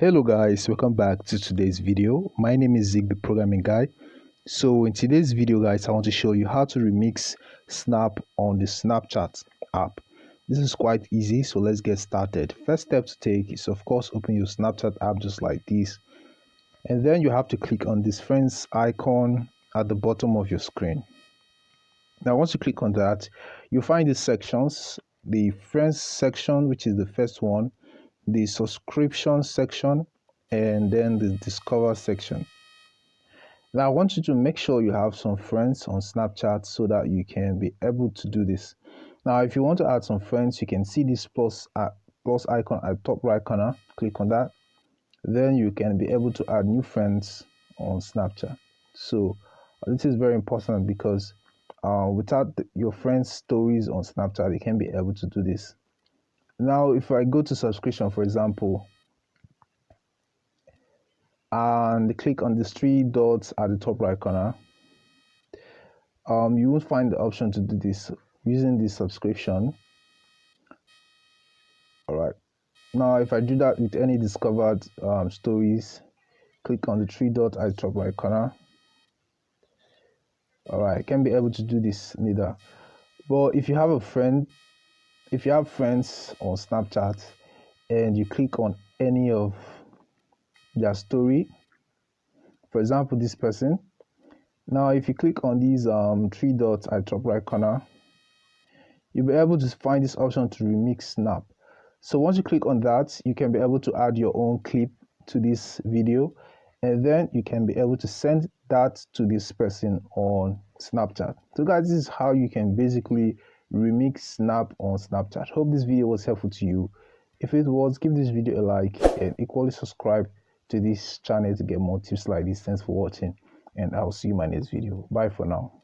Hello guys, welcome back to today's video. My name is Zig, the programming guy. So in today's video guys, I want to show you how to remix Snap on the Snapchat app. This is quite easy, so let's get started. First step to take is of course open your Snapchat app just like this, and then you have to click on this friends icon at the bottom of your screen. Now once you click on that, you'll find these sections: the friends section, which is the first one, the subscription section, and then the discover section. Now I want you to make sure you have some friends on Snapchat so that you can be able to do this. Now if you want to add some friends, you can see this plus icon at top right corner. Click on that, then you can be able to add new friends on Snapchat. So this is very important because without your friends stories on Snapchat, you can't be able to do this. Now if I go to subscription, for example, and click on these three dots at the top right corner, you will find the option to do this using this subscription. All right, now if I do that with any discovered stories, click on the three dots at the top right corner. All right, I can be able to do this neither. But if you have friends on Snapchat and you click on any of their story, for example this person, now if you click on these three dots at top right corner, you'll be able to find this option to remix Snap. So once you click on that, you can be able to add your own clip to this video, and then you can be able to send that to this person on Snapchat. So guys, this is how you can basically remix Snap on Snapchat. Hope this video was helpful to you. If it was, give this video a like and equally subscribe to this channel to get more tips like this. Thanks for watching, and I'll see you in my next video. Bye for now.